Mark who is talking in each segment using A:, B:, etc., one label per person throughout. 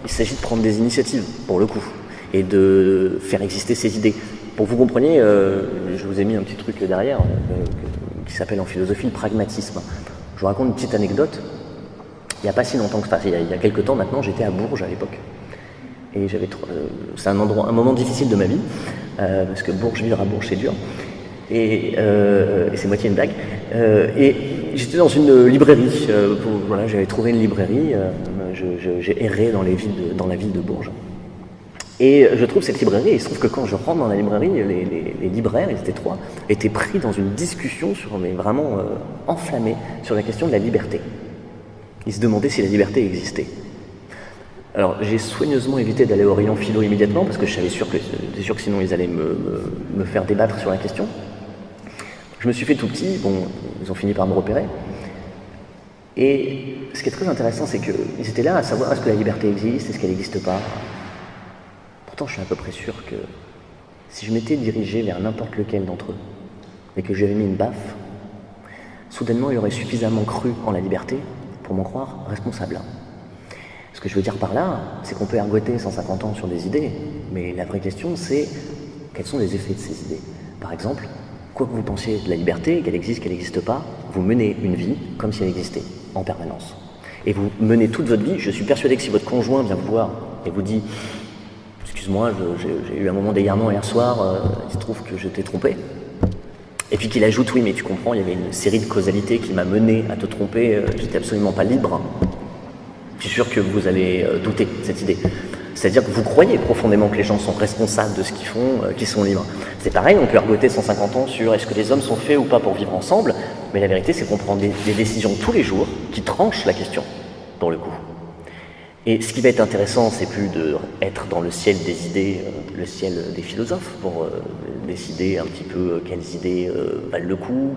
A: il s'agit de prendre des initiatives, pour le coup, et de faire exister ses idées. Pour que vous compreniez, je vous ai mis un petit truc derrière, qui s'appelle en philosophie le pragmatisme. Je vous raconte une petite anecdote. Il n'y a pas si longtemps que ça, il y a quelques temps maintenant, j'étais à Bourges à l'époque. Et c'est un moment difficile de ma vie, parce que vivre à Bourges c'est dur. Et c'est moitié une blague. Et j'étais dans une librairie. Voilà, j'avais trouvé une librairie. J'ai erré dans la ville de Bourges. Et je trouve cette librairie, et il se trouve que quand je rentre dans la librairie, les libraires, ils étaient 3, étaient pris dans une discussion vraiment enflammée sur la question de la liberté. Ils se demandaient si la liberté existait. Alors j'ai soigneusement évité d'aller au rayon philo immédiatement, parce que je savais sûr que sinon ils allaient me faire débattre sur la question. Je me suis fait tout petit, ils ont fini par me repérer. Et ce qui est très intéressant, c'est qu'ils étaient là à savoir est-ce que la liberté existe, est-ce qu'elle n'existe pas. Pourtant, je suis à peu près sûr que si je m'étais dirigé vers n'importe lequel d'entre eux et que j'avais mis une baffe, soudainement, il aurait suffisamment cru en la liberté pour m'en croire responsable. Ce que je veux dire par là, c'est qu'on peut ergoter 150 ans sur des idées, mais la vraie question, c'est quels sont les effets de ces idées. Par exemple, quoi que vous pensiez de la liberté, qu'elle existe, qu'elle n'existe pas, vous menez une vie comme si elle existait, en permanence. Et vous menez toute votre vie, je suis persuadé que si votre conjoint vient vous voir et vous dit « Excuse-moi, j'ai eu un moment d'égarement hier soir, il se trouve que je t'ai trompé », et puis qu'il ajoute « Oui, mais tu comprends, il y avait une série de causalités qui m'a mené à te tromper, j'étais absolument pas libre », je suis sûr que vous allez douter de cette idée. C'est-à-dire que vous croyez profondément que les gens sont responsables de ce qu'ils font, qu'ils sont libres. C'est pareil, on peut ergoter 150 ans sur est-ce que les hommes sont faits ou pas pour vivre ensemble, mais la vérité c'est qu'on prend des décisions tous les jours qui tranchent la question, pour le coup. Et ce qui va être intéressant, c'est plus d'être dans le ciel des idées, le ciel des philosophes, pour décider un petit peu quelles idées valent le coup,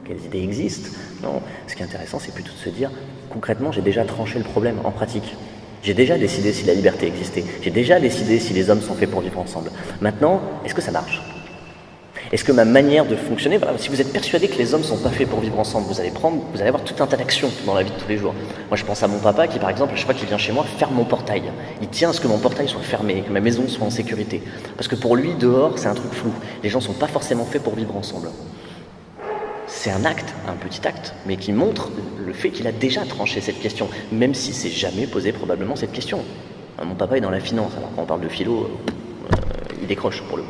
A: quelles idées existent. Non, ce qui est intéressant, c'est plutôt de se dire, concrètement, j'ai déjà tranché le problème en pratique. J'ai déjà décidé si la liberté existait. J'ai déjà décidé si les hommes sont faits pour vivre ensemble. Maintenant, est-ce que ça marche ? Est-ce que ma manière de fonctionner, voilà, si vous êtes persuadé que les hommes ne sont pas faits pour vivre ensemble, vous allez avoir tout un tas d'actions dans la vie de tous les jours. Moi, je pense à mon papa qui, par exemple, à chaque fois qu'il vient chez moi, ferme mon portail. Il tient à ce que mon portail soit fermé, que ma maison soit en sécurité. Parce que pour lui, dehors, c'est un truc flou. Les gens ne sont pas forcément faits pour vivre ensemble. C'est un acte, un petit acte, mais qui montre le fait qu'il a déjà tranché cette question, même si c'est jamais posé probablement cette question. Mon papa est dans la finance, alors quand on parle de philo, il décroche pour le coup.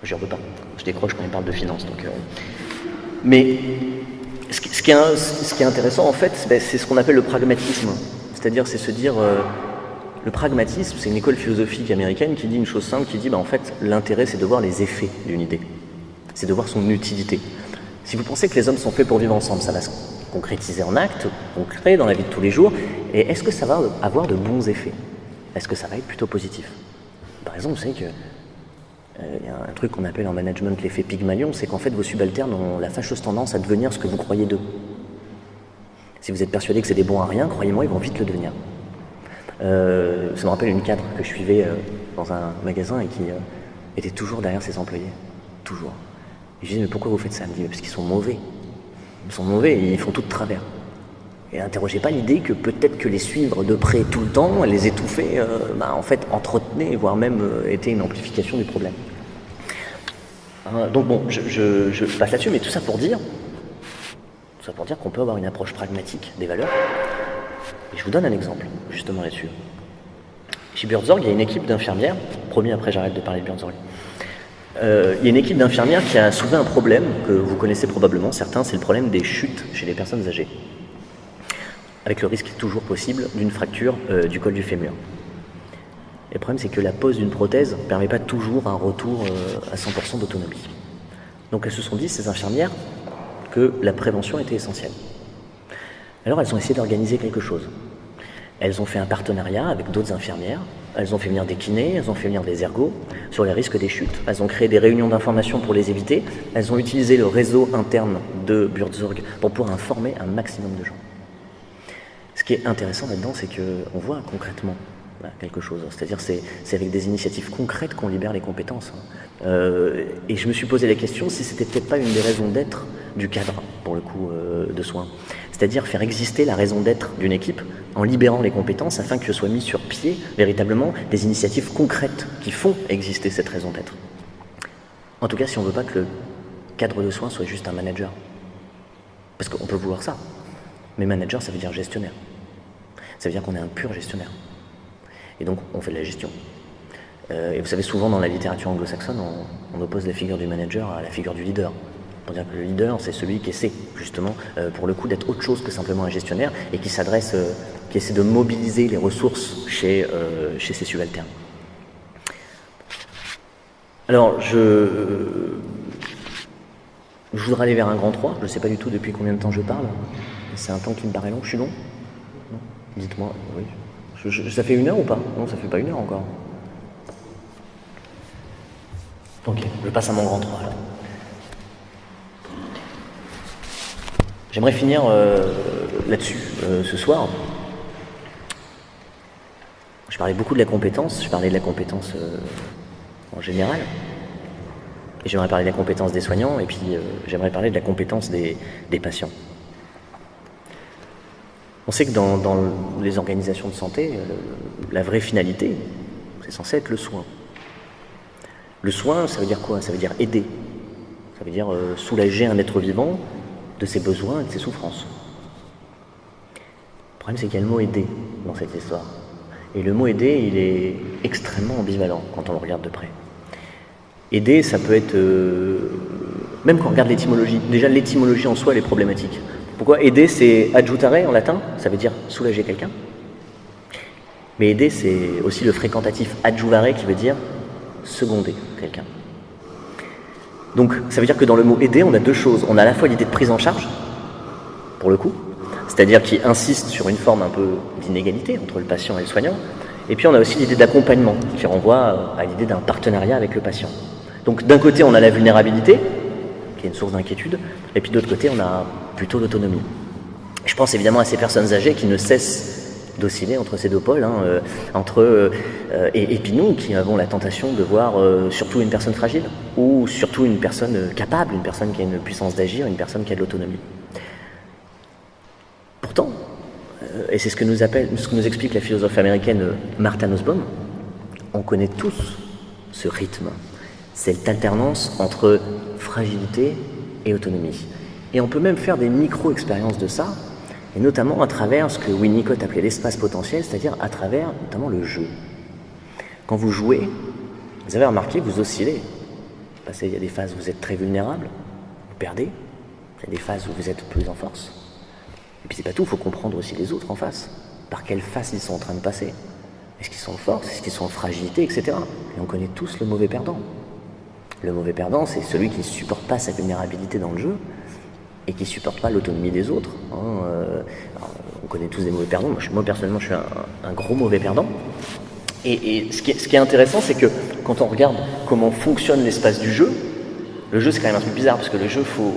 A: Je ne veux pas, je décroche quand il parle de finance. Mais ce qui est intéressant en fait, c'est ce qu'on appelle le pragmatisme. C'est-à-dire, c'est se dire, le pragmatisme, c'est une école philosophique américaine qui dit une chose simple, qui dit en fait, l'intérêt c'est de voir les effets d'une idée. C'est de voir son utilité. Si vous pensez que les hommes sont faits pour vivre ensemble, ça va se concrétiser en actes, concrets dans la vie de tous les jours, et est-ce que ça va avoir de bons effets ? Est-ce que ça va être plutôt positif ? Par exemple, vous savez que y a un truc qu'on appelle en management l'effet Pygmalion, c'est qu'en fait vos subalternes ont la fâcheuse tendance à devenir ce que vous croyez d'eux. Si vous êtes persuadé que c'est des bons à rien, croyez-moi, ils vont vite le devenir. Ça me rappelle une cadre que je suivais dans un magasin et qui était toujours derrière ses employés. Toujours. Et je dis, mais pourquoi vous faites ça ? Elle me dit, mais parce qu'ils sont mauvais. Ils sont mauvais et ils font tout de travers. Et interrogez pas l'idée que peut-être que les suivre de près tout le temps, les étouffer, en fait, entretenait, voire même était une amplification du problème. Donc bon, je passe là-dessus, mais tout ça pour dire qu'on peut avoir une approche pragmatique des valeurs. Et je vous donne un exemple, justement là-dessus. Chez Buurtzorg, il y a une équipe d'infirmières, promis après j'arrête de parler de Buurtzorg. Il y a une équipe d'infirmières qui a soulevé un problème que vous connaissez probablement, certains, c'est le problème des chutes chez les personnes âgées. Avec le risque toujours possible d'une fracture du col du fémur. Et le problème, c'est que la pose d'une prothèse ne permet pas toujours un retour à 100% d'autonomie. Donc elles se sont dit, ces infirmières, que la prévention était essentielle. Alors elles ont essayé d'organiser quelque chose. Elles ont fait un partenariat avec d'autres infirmières, elles ont fait venir des kinés, elles ont fait venir des ergots sur les risques des chutes. Elles ont créé des réunions d'information pour les éviter. Elles ont utilisé le réseau interne de Buurtzorg pour pouvoir informer un maximum de gens. Ce qui est intéressant là-dedans, c'est qu'on voit concrètement quelque chose. C'est-à-dire c'est avec des initiatives concrètes qu'on libère les compétences. Et je me suis posé la question si c'était peut-être pas une des raisons d'être du cadre, pour le coup, de soins. c'est-à-dire faire exister la raison d'être d'une équipe en libérant les compétences afin que soient mis sur pied véritablement des initiatives concrètes qui font exister cette raison d'être. En tout cas, si on ne veut pas que le cadre de soins soit juste un manager. Parce qu'on peut vouloir ça, mais manager, ça veut dire gestionnaire. Ça veut dire qu'on est un pur gestionnaire. Et donc, on fait de la gestion. Et vous savez, souvent dans la littérature anglo-saxonne, on oppose la figure du manager à la figure du leader. Pour dire que le leader, c'est celui qui essaie, justement, pour le coup, d'être autre chose que simplement un gestionnaire et qui s'adresse, qui essaie de mobiliser les ressources chez ses subalternes. Alors, je voudrais aller vers un grand 3. Je ne sais pas du tout depuis combien de temps je parle. C'est un temps qui me paraît long. Je suis long? Non. Dites-moi, oui. Ça fait 1 heure ou pas? Non, ça fait pas 1 heure encore. Ok, je passe à mon grand 3 alors. J'aimerais finir là-dessus ce soir. Je parlais beaucoup de la compétence, je parlais de la compétence en général. Et j'aimerais parler de la compétence des soignants, et puis j'aimerais parler de la compétence des patients. On sait que dans les organisations de santé, la vraie finalité, c'est censé être le soin. Le soin, ça veut dire quoi? Ça veut dire aider. Ça veut dire soulager un être vivant de ses besoins et de ses souffrances. Le problème, c'est qu'il y a le mot aider dans cette histoire. Et le mot aider, il est extrêmement ambivalent quand on le regarde de près. Aider, ça peut être... même quand on regarde l'étymologie, déjà l'étymologie en soi, elle est problématique. Pourquoi aider, c'est adjutare en latin, ça veut dire soulager quelqu'un. Mais aider, c'est aussi le fréquentatif adjuvare qui veut dire seconder quelqu'un. Donc ça veut dire que dans le mot aider, on a 2 choses. On a à la fois l'idée de prise en charge, pour le coup, c'est-à-dire qui insiste sur une forme un peu d'inégalité entre le patient et le soignant. Et puis on a aussi l'idée d'accompagnement, qui renvoie à l'idée d'un partenariat avec le patient. Donc d'un côté, on a la vulnérabilité, qui est une source d'inquiétude, et puis de l'autre côté, on a plutôt l'autonomie. Je pense évidemment à ces personnes âgées qui ne cessent d'osciller entre ces 2 pôles, et puis nous qui avons la tentation de voir surtout une personne fragile, ou surtout une personne capable, une personne qui a une puissance d'agir, une personne qui a de l'autonomie. Pourtant, et c'est ce que nous explique la philosophe américaine Martha Nussbaum, on connaît tous ce rythme, cette alternance entre fragilité et autonomie. Et on peut même faire des micro-expériences de ça, et notamment à travers ce que Winnicott appelait l'espace potentiel, c'est-à-dire à travers notamment le jeu. Quand vous jouez, vous avez remarqué, vous oscillez. Il y a des phases où vous êtes très vulnérable, vous perdez. Il y a des phases où vous êtes plus en force. Et puis c'est pas tout, il faut comprendre aussi les autres en face. Par quelle phase ils sont en train de passer. Est-ce qu'ils sont en force, est-ce qu'ils sont en fragilité, etc. Et on connaît tous le mauvais perdant. Le mauvais perdant, c'est celui qui ne supporte pas sa vulnérabilité dans le jeu, et qui ne supporte pas l'autonomie des autres. On connaît tous des mauvais perdants. Moi personnellement, je suis un gros mauvais perdant. Et ce qui est intéressant, c'est que quand on regarde comment fonctionne l'espace du jeu, le jeu, c'est quand même un truc bizarre, parce que le jeu, il faut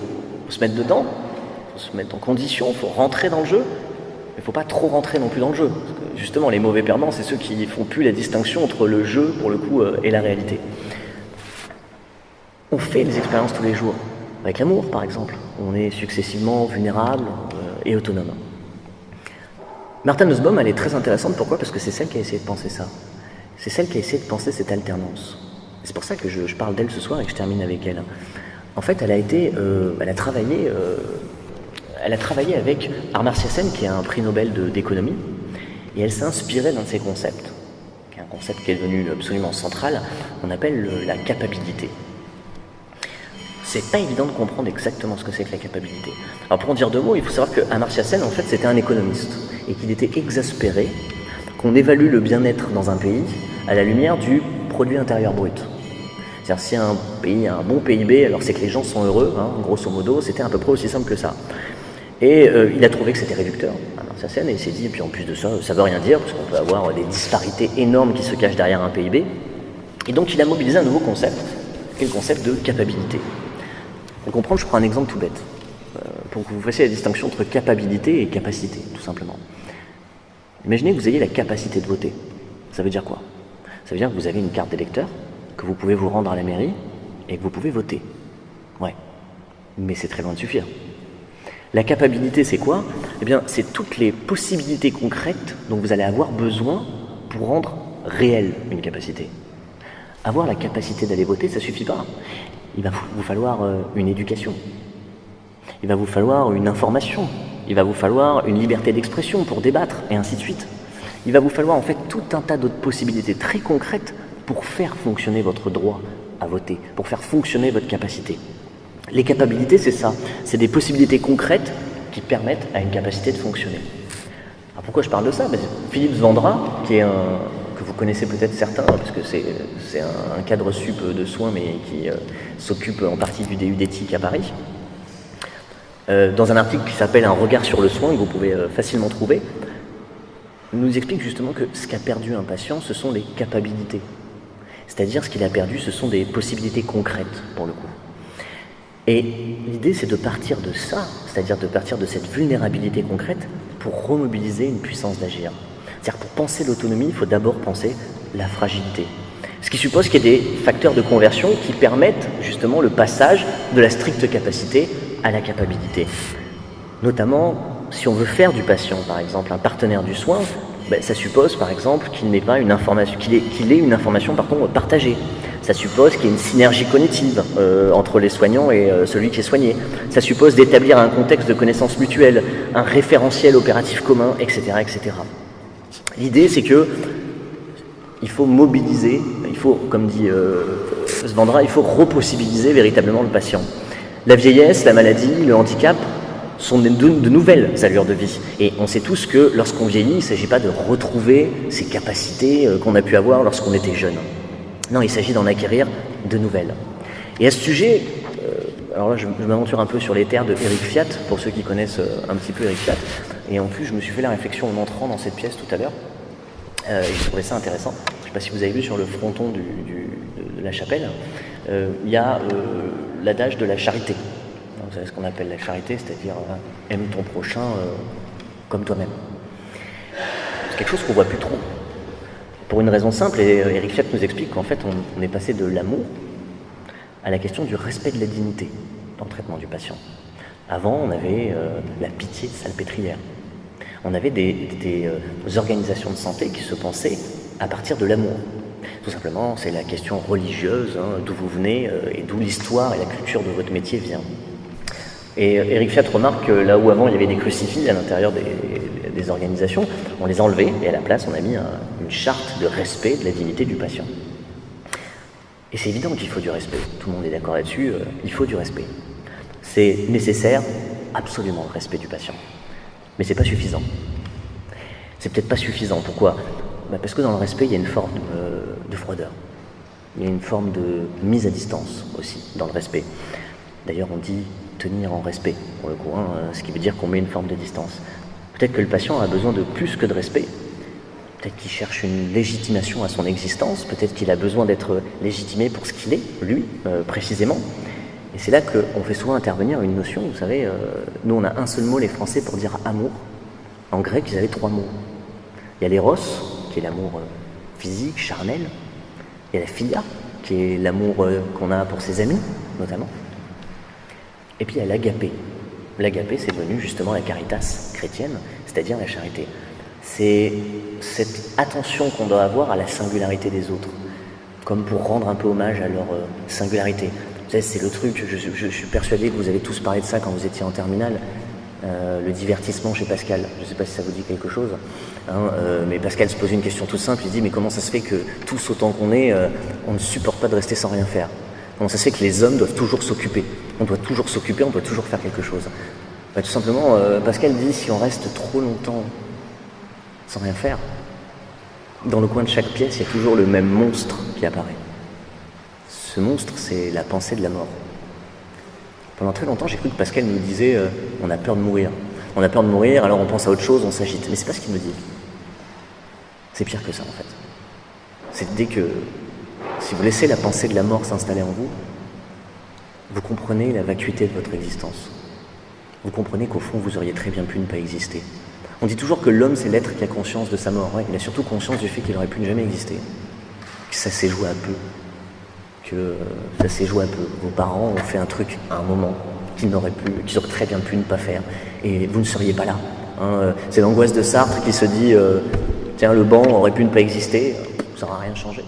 A: se mettre dedans, il faut se mettre en condition, il faut rentrer dans le jeu, mais il ne faut pas trop rentrer non plus dans le jeu. Parce que justement, les mauvais perdants, c'est ceux qui ne font plus la distinction entre le jeu, pour le coup, et la réalité. On fait des expériences tous les jours. Avec l'amour, par exemple, on est successivement vulnérable et autonome. Martha Nussbaum, elle est très intéressante. Pourquoi? Parce que c'est celle qui a essayé de penser ça. C'est celle qui a essayé de penser cette alternance. C'est pour ça que je parle d'elle ce soir et que je termine avec elle. En fait, elle a travaillé avec Amartya Sen, qui a un prix Nobel d'économie, et elle s'est inspirée d'un de ses concepts, qui est un concept qui est devenu absolument central, qu'on appelle la capacité. C'est pas évident de comprendre exactement ce que c'est que la capacité. Alors pour en dire 2 mots, il faut savoir que Amartya Sen, en fait, c'était un économiste et qu'il était exaspéré qu'on évalue le bien-être dans un pays à la lumière du produit intérieur brut. C'est-à-dire si un pays a un bon PIB, alors c'est que les gens sont heureux, grosso modo, c'était à peu près aussi simple que ça. Et il a trouvé que c'était réducteur, Amartya Sen, et il s'est dit, et puis en plus de ça, ça veut rien dire, parce qu'on peut avoir des disparités énormes qui se cachent derrière un PIB. Et donc il a mobilisé un nouveau concept, qui est le concept de capacité. Pour comprendre, je prends un exemple tout bête, pour que vous fassiez la distinction entre capacité et capacité, tout simplement. Imaginez que vous ayez la capacité de voter. Ça veut dire quoi? Ça veut dire que vous avez une carte d'électeur, que vous pouvez vous rendre à la mairie, et que vous pouvez voter. Ouais, mais c'est très loin de suffire. La capacité, c'est quoi? Eh bien, c'est toutes les possibilités concrètes dont vous allez avoir besoin pour rendre réelle une capacité. Avoir la capacité d'aller voter, ça ne suffit pas. Il va vous falloir une éducation. Il va vous falloir une information. Il va vous falloir une liberté d'expression pour débattre, et ainsi de suite. Il va vous falloir en fait tout un tas d'autres possibilités très concrètes pour faire fonctionner votre droit à voter, pour faire fonctionner votre capacité. Les capacités, c'est ça. C'est des possibilités concrètes qui permettent à une capacité de fonctionner. Alors pourquoi je parle de ça? Philippe Svendra, que vous connaissez peut-être certains, parce que c'est un cadre sup de soins, mais qui s'occupe en partie du DU d'éthique à Paris, dans un article qui s'appelle « Un regard sur le soin », que vous pouvez facilement trouver, nous explique justement que ce qu'a perdu un patient, ce sont les capacités. C'est-à-dire, ce qu'il a perdu, ce sont des possibilités concrètes, pour le coup. Et l'idée, c'est de partir de ça, c'est-à-dire de partir de cette vulnérabilité concrète pour remobiliser une puissance d'agir. C'est-à-dire, pour penser l'autonomie, il faut d'abord penser la fragilité. Ce qui suppose qu'il y ait des facteurs de conversion qui permettent justement le passage de la stricte capacité à la capacité. Notamment, si on veut faire du patient, par exemple, un partenaire du soin, ça suppose, par exemple, qu'il n'ait pas une information, qu'il ait une information, partagée. Ça suppose qu'il y ait une synergie cognitive entre les soignants et celui qui est soigné. Ça suppose d'établir un contexte de connaissance mutuelle, un référentiel opératif commun, etc., etc. L'idée, c'est que il faut mobiliser, il faut, comme dit Svendra, il faut repossibiliser véritablement le patient. La vieillesse, la maladie, le handicap sont de nouvelles allures de vie. Et on sait tous que lorsqu'on vieillit, il ne s'agit pas de retrouver ces capacités qu'on a pu avoir lorsqu'on était jeune. Non, il s'agit d'en acquérir de nouvelles. Et à ce sujet, alors là je m'aventure un peu sur les terres de Éric Fiat, pour ceux qui connaissent un petit peu Éric Fiat, et en plus je me suis fait la réflexion en entrant dans cette pièce tout à l'heure, et je trouvais ça intéressant. Je ne sais pas si vous avez vu sur le fronton de la chapelle, il y a l'adage de la charité. Vous savez ce qu'on appelle la charité, c'est-à-dire aime ton prochain comme toi-même. C'est quelque chose qu'on ne voit plus trop. Pour une raison simple, et Éric Fiat nous explique qu'en fait on est passé de l'amour à la question du respect de la dignité dans le traitement du patient. Avant, on avait la pitié salpêtrière. On avait des organisations de santé qui se pensaient à partir de l'amour. Tout simplement, c'est la question religieuse, d'où vous venez et d'où l'histoire et la culture de votre métier vient. Et Éric Fiat remarque que là où avant il y avait des crucifix à l'intérieur des organisations, on les a enlevés et à la place on a mis une charte de respect de la dignité du patient. Et c'est évident qu'il faut du respect, tout le monde est d'accord là-dessus, il faut du respect. C'est nécessaire, absolument, le respect du patient. Mais c'est pas suffisant. C'est peut-être pas suffisant, pourquoi? Parce que dans le respect, il y a une forme de froideur. Il y a une forme de mise à distance aussi, dans le respect. D'ailleurs, on dit tenir en respect, pour le coup, ce qui veut dire qu'on met une forme de distance. Peut-être que le patient a besoin de plus que de respect. Peut-être qu'il cherche une légitimation à son existence. Peut-être qu'il a besoin d'être légitimé pour ce qu'il est, lui, précisément. Et c'est là qu'on fait souvent intervenir une notion, vous savez, nous on a un seul mot, les Français, pour dire amour. En grec, ils avaient 3 mots. Il y a l'éros, qui est l'amour physique, charnel. Il y a la philia, qui est l'amour qu'on a pour ses amis, notamment. Et puis il y a l'agapé. L'agapé, c'est devenu justement la caritas chrétienne, c'est-à-dire la charité. C'est cette attention qu'on doit avoir à la singularité des autres, comme pour rendre un peu hommage à leur singularité. Vous savez, c'est le truc, je suis persuadé que vous avez tous parlé de ça quand vous étiez en terminale, le divertissement chez Pascal. Je ne sais pas si ça vous dit quelque chose, mais Pascal se pose une question toute simple, il dit mais comment ça se fait que tous autant qu'on est, on ne supporte pas de rester sans rien faire? Comment ça se fait que les hommes doivent toujours s'occuper? On doit toujours s'occuper, on doit toujours faire quelque chose. Tout simplement, Pascal dit si on reste trop longtemps sans rien faire, dans le coin de chaque pièce, il y a toujours le même monstre qui apparaît. Ce monstre, c'est la pensée de la mort. Pendant très longtemps, j'ai cru que Pascal nous disait on a peur de mourir. On a peur de mourir, alors on pense à autre chose, on s'agite. Mais c'est pas ce qu'il me dit. C'est pire que ça, en fait. C'est dès que, si vous laissez la pensée de la mort s'installer en vous, vous comprenez la vacuité de votre existence. Vous comprenez qu'au fond, vous auriez très bien pu ne pas exister. On dit toujours que l'homme, c'est l'être qui a conscience de sa mort. Ouais, il a surtout conscience du fait qu'il aurait pu ne jamais exister. Que ça s'est joué à peu. Vos parents ont fait un truc à un moment qu'ils auraient très bien pu ne pas faire. Et vous ne seriez pas là. Hein. C'est l'angoisse de Sartre qui se dit tiens, le banc aurait pu ne pas exister, ça n'aura rien changé.